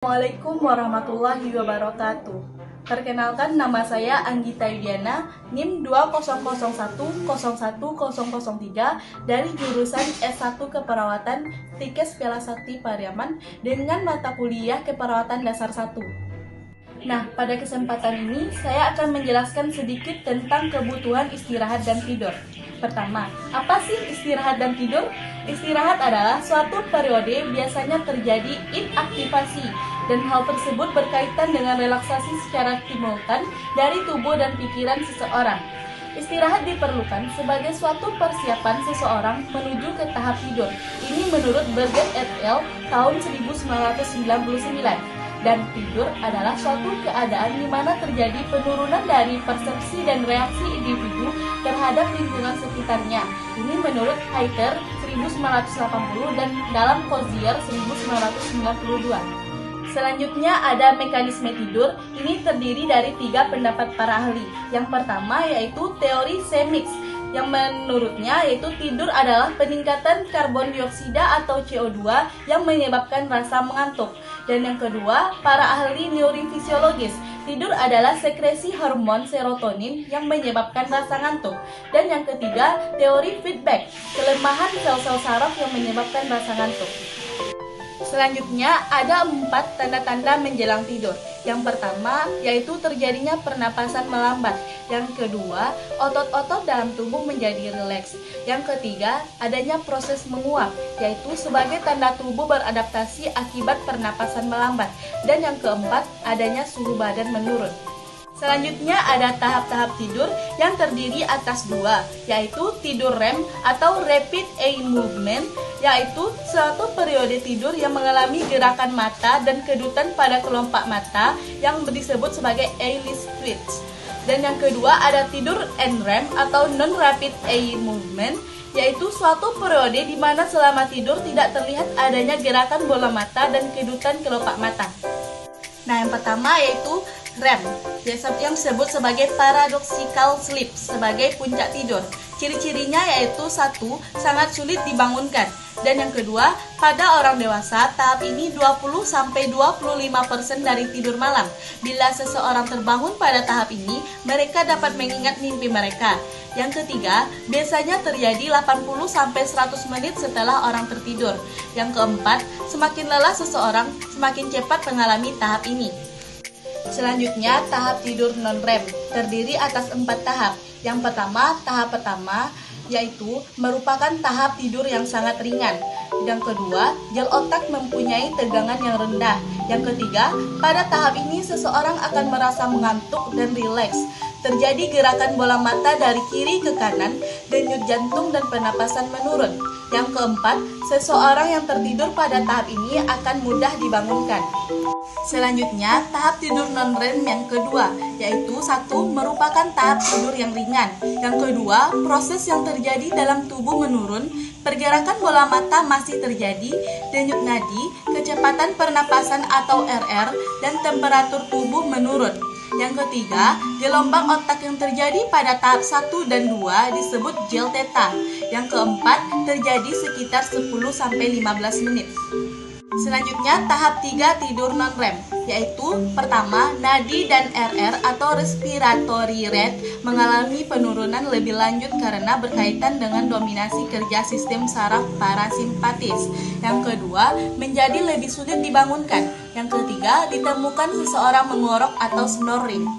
Assalamualaikum warahmatullahi wabarakatuh. Perkenalkan, nama saya Anggita Yudiana, NIM 200101003 dari jurusan S1 Keperawatan Tikes Bela Sakti Pariaman dengan mata kuliah Keperawatan Dasar 1. Nah, pada kesempatan ini saya akan menjelaskan sedikit tentang kebutuhan istirahat dan tidur. Pertama, apa sih istirahat dan tidur? Istirahat adalah suatu periode biasanya terjadi inaktivasi, dan hal tersebut berkaitan dengan relaksasi secara simultan dari tubuh dan pikiran seseorang. Istirahat diperlukan sebagai suatu persiapan seseorang menuju ke tahap tidur. Ini menurut Berget et al. Tahun 1999. Dan tidur adalah suatu keadaan di mana terjadi penurunan dari persepsi dan reaksi individu terhadap lingkungan sekitarnya. Ini menurut Heiter 1980 dan dalam Kozier 1992. Selanjutnya ada mekanisme tidur. Ini terdiri dari 3 pendapat para ahli. Yang pertama yaitu teori Semix, yang menurutnya yaitu tidur adalah peningkatan karbon dioksida atau CO2 yang menyebabkan rasa mengantuk. Dan yang kedua, para ahli neurofisiologis, tidur adalah sekresi hormon serotonin yang menyebabkan rasa ngantuk. Dan yang ketiga, teori feedback, kelemahan sel-sel saraf yang menyebabkan rasa ngantuk. Selanjutnya ada 4 tanda-tanda menjelang tidur. Yang pertama yaitu terjadinya pernapasan melambat. Yang kedua, otot-otot dalam tubuh menjadi rileks. Yang ketiga, adanya proses menguap, yaitu sebagai tanda tubuh beradaptasi akibat pernapasan melambat. Dan yang keempat, adanya suhu badan menurun. Selanjutnya ada tahap-tahap tidur yang terdiri atas 2, yaitu tidur REM atau Rapid Eye Movement, yaitu suatu periode tidur yang mengalami gerakan mata dan kedutan pada kelopak mata yang disebut sebagai eyelid twitch. Dan yang kedua ada tidur NREM atau Non-Rapid Eye Movement, yaitu suatu periode di mana selama tidur tidak terlihat adanya gerakan bola mata dan kedutan kelopak mata. Nah, yang pertama yaitu REM, yang disebut sebagai paradoxical sleep, sebagai puncak tidur. Ciri-cirinya yaitu 1. Sangat sulit dibangunkan. Dan yang kedua, pada orang dewasa, tahap ini 20-25% dari tidur malam. Bila seseorang terbangun pada tahap ini, mereka dapat mengingat mimpi mereka. Yang ketiga, biasanya terjadi 80-100 menit setelah orang tertidur. Yang keempat, semakin lelah seseorang, semakin cepat mengalami tahap ini. Selanjutnya, tahap tidur non-REM terdiri atas 4 tahap. Yang pertama, tahap pertama yaitu merupakan tahap tidur yang sangat ringan. Yang kedua, gel otak mempunyai tegangan yang rendah. Yang ketiga, pada tahap ini seseorang akan merasa mengantuk dan rileks. Terjadi gerakan bola mata dari kiri ke kanan, denyut jantung dan pernapasan menurun. Yang keempat, seseorang yang tertidur pada tahap ini akan mudah dibangunkan. Selanjutnya, tahap tidur non-REM yang kedua, yaitu 1. Merupakan tahap tidur yang ringan. Yang kedua, proses yang terjadi dalam tubuh menurun, pergerakan bola mata masih terjadi, denyut nadi, kecepatan pernapasan atau RR, dan temperatur tubuh menurun. Yang ketiga, gelombang otak yang terjadi pada tahap 1 dan 2 disebut gel theta. Yang keempat, terjadi sekitar 10-15 menit. Selanjutnya, tahap 3 tidur non-REM, yaitu pertama, nadi dan RR atau respiratory rate mengalami penurunan lebih lanjut karena berkaitan dengan dominasi kerja sistem saraf parasimpatis. Yang kedua, menjadi lebih sulit dibangunkan. Yang ketiga, ditemukan seseorang mengorok atau snoring.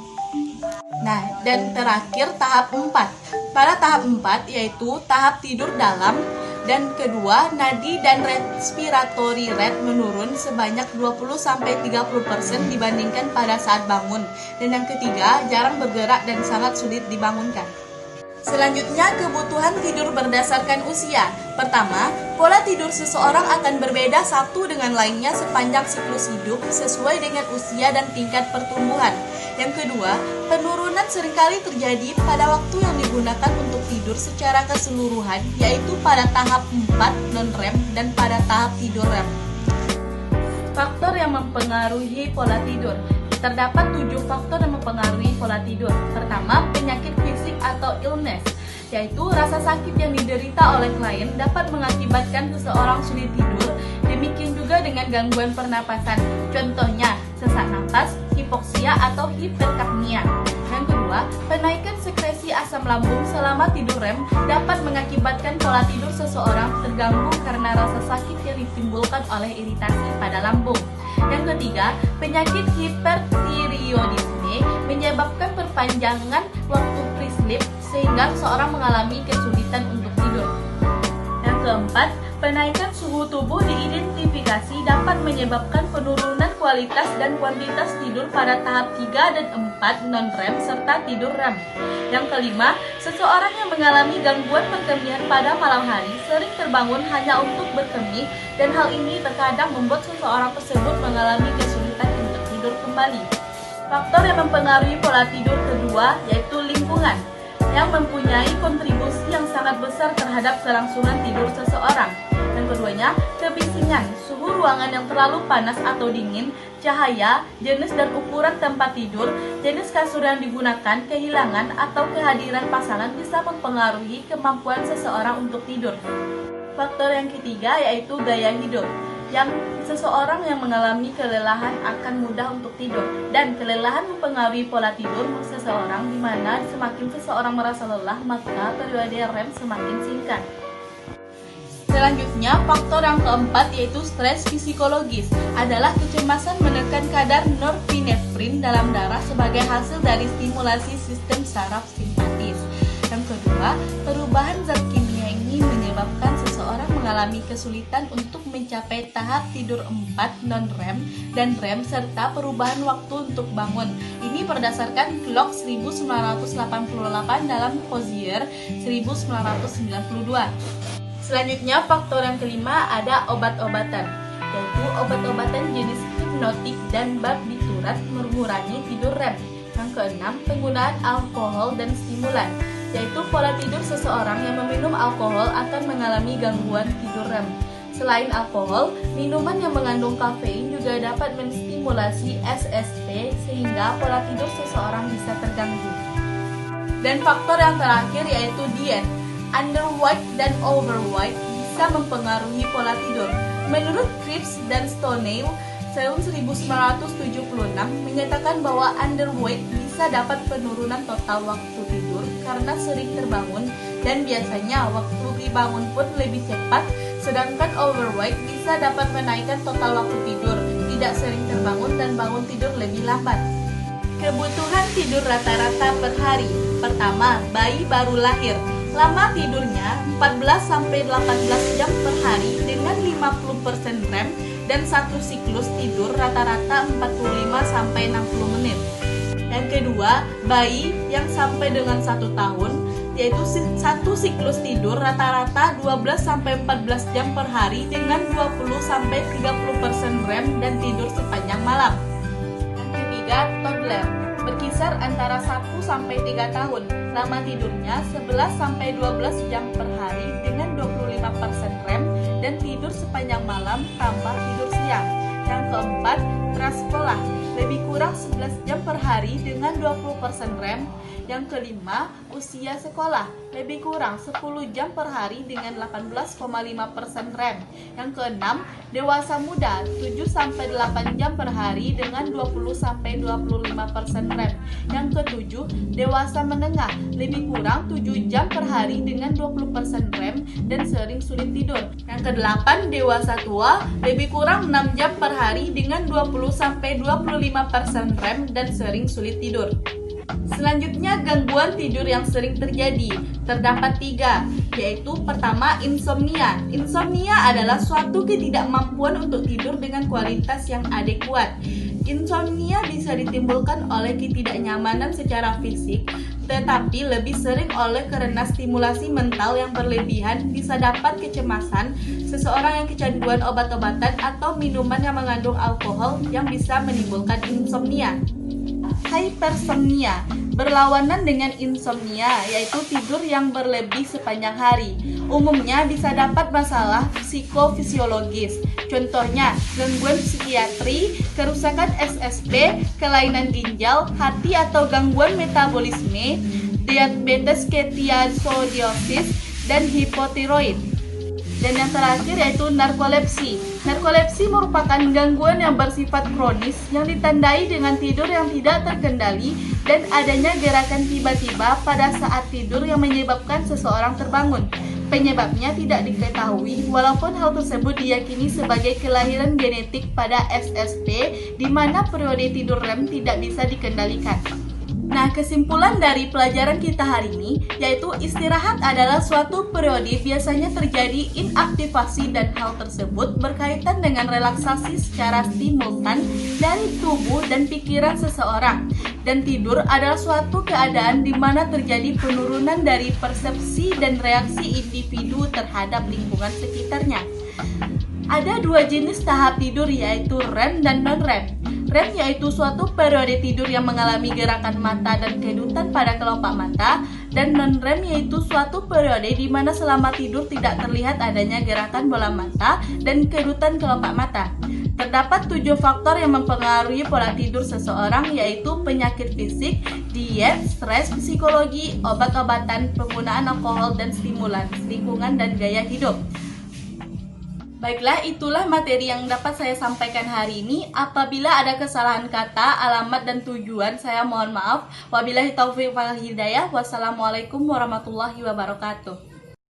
Nah, dan terakhir tahap 4. Pada tahap 4 yaitu tahap tidur dalam. Dan kedua, nadi dan respiratory rate menurun sebanyak 20-30% dibandingkan pada saat bangun. Dan yang ketiga, jarang bergerak dan sangat sulit dibangunkan. Selanjutnya, kebutuhan tidur berdasarkan usia. Pertama, pola tidur seseorang akan berbeda satu dengan lainnya sepanjang siklus hidup sesuai dengan usia dan tingkat pertumbuhan. Yang kedua, penurunan seringkali terjadi pada waktu yang digunakan untuk tidur secara keseluruhan, yaitu pada tahap 4 non-REM dan pada tahap tidur REM. Faktor yang mempengaruhi pola tidur. Terdapat 7 faktor yang mempengaruhi pola tidur. Pertama, penyakit fisik atau illness, yaitu rasa sakit yang diderita oleh klien dapat mengakibatkan seseorang sulit tidur. Demikian juga juga dengan gangguan pernapasan. Contohnya, sesak napas, hipoksia atau hiperkapnia. Yang kedua, penaikan sekresi asam lambung selama tidur REM dapat mengakibatkan pola tidur seseorang terganggu karena rasa sakit yang ditimbulkan oleh iritasi pada lambung. Yang ketiga, penyakit hipertiroidisme menyebabkan perpanjangan waktu pre-sleep sehingga seseorang mengalami kesulitan untuk tidur. Yang keempat, penaikan suhu tubuh diidentifikasi dapat menyebabkan penurunan kualitas dan kuantitas tidur pada tahap 3 dan 4 non-REM serta tidur REM. Yang kelima, seseorang yang mengalami gangguan perkemihan pada malam hari sering terbangun hanya untuk berkemih dan hal ini terkadang membuat seseorang tersebut mengalami kesulitan untuk tidur kembali. Faktor yang mempengaruhi pola tidur kedua yaitu lingkungan yang mempunyai kontribusi yang sangat besar terhadap kelangsungan tidur seseorang. Yang keduanya, kebisingan, suhu ruangan yang terlalu panas atau dingin, cahaya, jenis dan ukuran tempat tidur, jenis kasur yang digunakan, kehilangan atau kehadiran pasangan bisa mempengaruhi kemampuan seseorang untuk tidur. Faktor yang ketiga yaitu gaya hidup. Seseorang yang mengalami kelelahan akan mudah untuk tidur, dan kelelahan mempengaruhi pola tidur seseorang, di mana semakin seseorang merasa lelah maka periode REM semakin singkat. Selanjutnya, faktor yang keempat yaitu stres psikologis adalah kecemasan menekan kadar norepinefrin dalam darah sebagai hasil dari stimulasi sistem saraf simpatis. Yang kedua, perubahan zat kimia ini menyebabkan seseorang mengalami kesulitan untuk mencapai tahap tidur 4 non-REM dan REM serta perubahan waktu untuk bangun. Ini berdasarkan Clock 1988 dalam Hozier 1992. Selanjutnya, faktor yang kelima ada obat-obatan, yaitu obat-obatan jenis hipnotik dan barbiturat mengurangi tidur REM. Yang keenam, penggunaan alkohol dan stimulan, yaitu pola tidur seseorang yang meminum alkohol akan mengalami gangguan tidur REM. Selain alkohol, minuman yang mengandung kafein juga dapat menstimulasi SST sehingga pola tidur seseorang bisa terganggu. Dan faktor yang terakhir yaitu diet. Underweight dan overweight bisa mempengaruhi pola tidur. Menurut Cripps dan Stoney, tahun 1976 menyatakan bahwa underweight bisa dapat penurunan total waktu tidur karena sering terbangun dan biasanya waktu dibangun pun lebih cepat, sedangkan overweight bisa dapat menaikkan total waktu tidur, tidak sering terbangun dan bangun tidur lebih lambat. Kebutuhan tidur rata-rata per hari. Pertama, bayi baru lahir. Lama tidurnya 14-18 jam per hari dengan 50% REM dan satu siklus tidur rata-rata 45-60 menit. Yang kedua, bayi yang sampai dengan 1 tahun, yaitu satu siklus tidur rata-rata 12-14 jam per hari dengan 20-30% REM dan tidur sepanjang malam. Yang ketiga, toddler, berkisar antara 1-3 tahun. Lama tidurnya 11-12 jam per hari dengan 25% REM dan tidur sepanjang malam tambah tidur siang. Yang keempat, prasekolah, lebih kurang 11 jam per hari dengan 20% REM. Yang kelima, usia sekolah, lebih kurang 10 jam per hari dengan 18,5% REM. Yang keenam, dewasa muda, 7-8 jam per hari dengan 20-25% REM. Yang ketujuh, dewasa menengah, lebih kurang 7 jam per hari dengan 20% REM dan sering sulit tidur. Yang kedelapan, dewasa tua, lebih kurang 6 jam per hari dengan 20-25% REM dan sering sulit tidur. Selanjutnya, gangguan tidur yang sering terjadi. Terdapat 3, yaitu pertama, insomnia. Insomnia adalah suatu ketidakmampuan untuk tidur dengan kualitas yang adekuat. Insomnia bisa ditimbulkan oleh ketidaknyamanan secara fisik, tetapi lebih sering oleh karena stimulasi mental yang berlebihan, bisa dapat kecemasan, seseorang yang kecanduan obat-obatan atau minuman yang mengandung alkohol yang bisa menimbulkan insomnia. Hypersomnia berlawanan dengan insomnia, yaitu tidur yang berlebih sepanjang hari. Umumnya bisa dapat masalah psikofisiologis, contohnya gangguan psikiatri, kerusakan SSP, kelainan ginjal, hati atau gangguan metabolisme, diabetes ketoacidosis, dan hipotiroid. Dan yang terakhir yaitu narkolepsi, Narkolepsi merupakan gangguan yang bersifat kronis yang ditandai dengan tidur yang tidak terkendali dan adanya gerakan tiba-tiba pada saat tidur yang menyebabkan seseorang terbangun. Penyebabnya tidak diketahui, walaupun hal tersebut diyakini sebagai kelahiran genetik pada SSP, di mana periode tidur REM tidak bisa dikendalikan. Nah, kesimpulan dari pelajaran kita hari ini yaitu istirahat adalah suatu periode biasanya terjadi inaktivasi dan hal tersebut berkaitan dengan relaksasi secara simultan dari tubuh dan pikiran seseorang. Dan tidur adalah suatu keadaan di mana terjadi penurunan dari persepsi dan reaksi individu terhadap lingkungan sekitarnya. Ada dua jenis tahap tidur yaitu REM dan non-REM. REM yaitu suatu periode tidur yang mengalami gerakan mata dan kedutan pada kelopak mata, dan non-REM yaitu suatu periode di mana selama tidur tidak terlihat adanya gerakan bola mata dan kedutan kelopak mata. Terdapat 7 faktor yang mempengaruhi pola tidur seseorang yaitu penyakit fisik, diet, stres, psikologi, obat-obatan, penggunaan alkohol dan stimulan, lingkungan dan gaya hidup. Baiklah, itulah materi yang dapat saya sampaikan hari ini. Apabila ada kesalahan kata, alamat, dan tujuan, saya mohon maaf. Wabillahi taufiq wal hidayah. Wassalamualaikum warahmatullahi wabarakatuh.